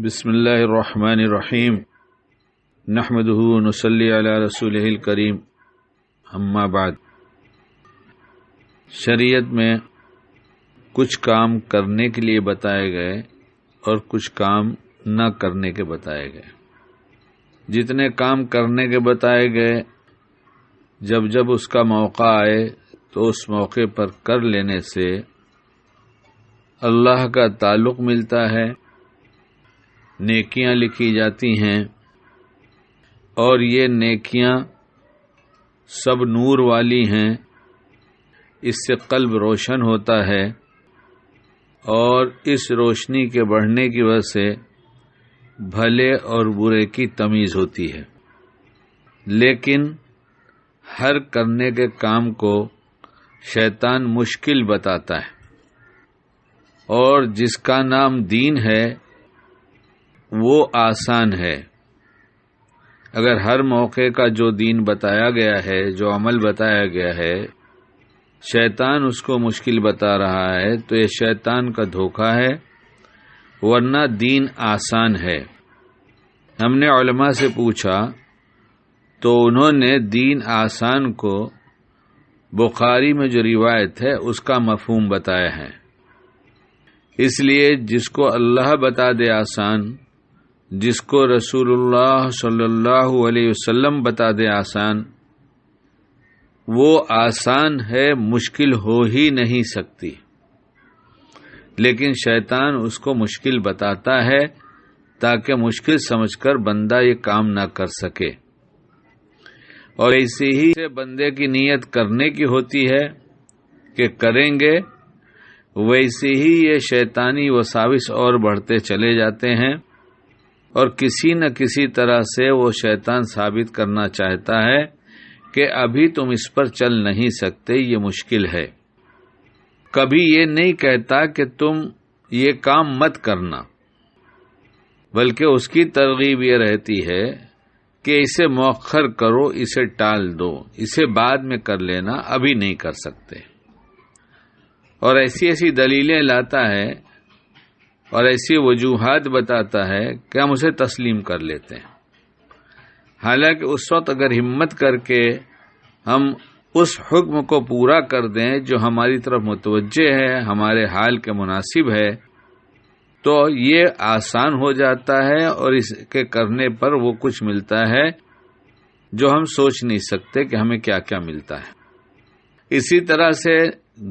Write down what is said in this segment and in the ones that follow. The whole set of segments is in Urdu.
بسم اللہ الرحمن الرحیم نحمدہ ونصلی علی رسولہ الکریم اما بعد۔ شریعت میں کچھ کام کرنے کے لیے بتائے گئے اور کچھ کام نہ کرنے کے بتائے گئے۔ جتنے کام کرنے کے بتائے گئے جب اس کا موقع آئے تو اس موقع پر کر لینے سے اللہ کا تعلق ملتا ہے، نیکیاں لکھی جاتی ہیں، اور یہ نیکیاں سب نور والی ہیں، اس سے قلب روشن ہوتا ہے اور اس روشنی کے بڑھنے کی وجہ سے بھلے اور برے کی تمیز ہوتی ہے۔ لیکن ہر کرنے کے کام کو شیطان مشکل بتاتا ہے، اور جس کا نام دین ہے وہ آسان ہے۔ اگر ہر موقع کا جو دین بتایا گیا ہے، جو عمل بتایا گیا ہے، شیطان اس کو مشکل بتا رہا ہے تو یہ شیطان کا دھوکہ ہے، ورنہ دین آسان ہے۔ ہم نے علماء سے پوچھا تو انہوں نے دین آسان کو بخاری میں جو روایت ہے اس کا مفہوم بتایا ہے۔ اس لیے جس کو اللہ بتا دے آسان، جس کو رسول اللہ صلی اللہ علیہ وسلم بتا دے آسان، وہ آسان ہے، مشکل ہو ہی نہیں سکتی۔ لیکن شیطان اس کو مشکل بتاتا ہے تاکہ مشکل سمجھ کر بندہ یہ کام نہ کر سکے، اور ایسے ہی بندے کی نیت کرنے کی ہوتی ہے کہ کریں گے، ویسے ہی یہ شیطانی وساوس اور بڑھتے چلے جاتے ہیں، اور کسی نہ کسی طرح سے وہ شیطان ثابت کرنا چاہتا ہے کہ ابھی تم اس پر چل نہیں سکتے، یہ مشکل ہے۔ کبھی یہ نہیں کہتا کہ تم یہ کام مت کرنا، بلکہ اس کی ترغیب یہ رہتی ہے کہ اسے مؤخر کرو، اسے ٹال دو، اسے بعد میں کر لینا، ابھی نہیں کر سکتے۔ اور ایسی دلیلیں لاتا ہے اور ایسی وجوہات بتاتا ہے کہ ہم اسے تسلیم کر لیتے ہیں۔ حالانکہ اس وقت اگر ہمت کر کے ہم اس حکم کو پورا کر دیں جو ہماری طرف متوجہ ہے، ہمارے حال کے مناسب ہے، تو یہ آسان ہو جاتا ہے، اور اس کے کرنے پر وہ کچھ ملتا ہے جو ہم سوچ نہیں سکتے کہ ہمیں کیا کیا ملتا ہے۔ اسی طرح سے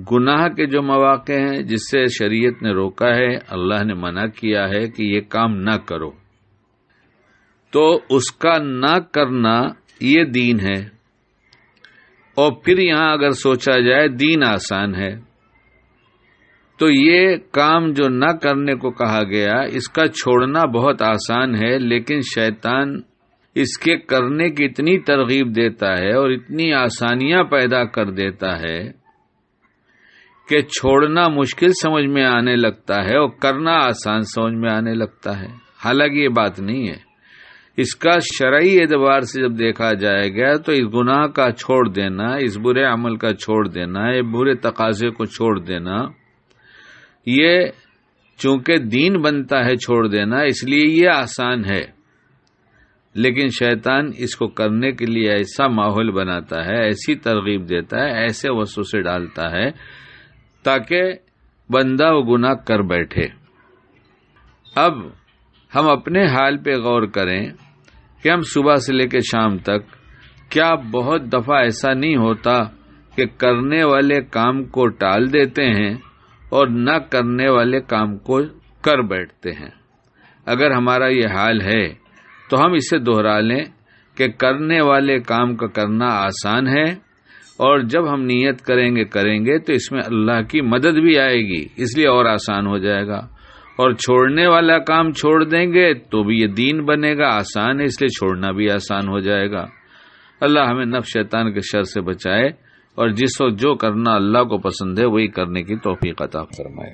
گناہ کے جو مواقع ہیں جس سے شریعت نے روکا ہے، اللہ نے منع کیا ہے کہ یہ کام نہ کرو، تو اس کا نہ کرنا یہ دین ہے۔ اور پھر یہاں اگر سوچا جائے دین آسان ہے، تو یہ کام جو نہ کرنے کو کہا گیا اس کا چھوڑنا بہت آسان ہے، لیکن شیطان اس کے کرنے کی اتنی ترغیب دیتا ہے اور اتنی آسانیاں پیدا کر دیتا ہے کہ چھوڑنا مشکل سمجھ میں آنے لگتا ہے اور کرنا آسان سمجھ میں آنے لگتا ہے۔ حالانکہ یہ بات نہیں ہے۔ اس کا شرعی اعتبار سے جب دیکھا جائے گا تو اس گناہ کا چھوڑ دینا، اس برے عمل کا چھوڑ دینا، یہ برے تقاضے کو چھوڑ دینا، یہ چونکہ دین بنتا ہے چھوڑ دینا، اس لیے یہ آسان ہے۔ لیکن شیطان اس کو کرنے کے لیے ایسا ماحول بناتا ہے، ایسی ترغیب دیتا ہے، ایسے وسوسے ڈالتا ہے تاکہ بندہ وہ گناہ کر بیٹھے۔ اب ہم اپنے حال پہ غور کریں کہ ہم صبح سے لے کے شام تک کیا بہت دفعہ ایسا نہیں ہوتا کہ کرنے والے کام کو ٹال دیتے ہیں اور نہ کرنے والے کام کو کر بیٹھتے ہیں؟ اگر ہمارا یہ حال ہے تو ہم اسے دوہرا لیں کہ کرنے والے کام کا کرنا آسان ہے، اور جب ہم نیت کریں گے تو اس میں اللہ کی مدد بھی آئے گی، اس لیے اور آسان ہو جائے گا۔ اور چھوڑنے والا کام چھوڑ دیں گے تو بھی یہ دین بنے گا، آسان ہے، اس لیے چھوڑنا بھی آسان ہو جائے گا۔ اللہ ہمیں نفس شیطان کے شر سے بچائے، اور جس وقت جو کرنا اللہ کو پسند ہے وہی کرنے کی توفیق عطا فرمائے۔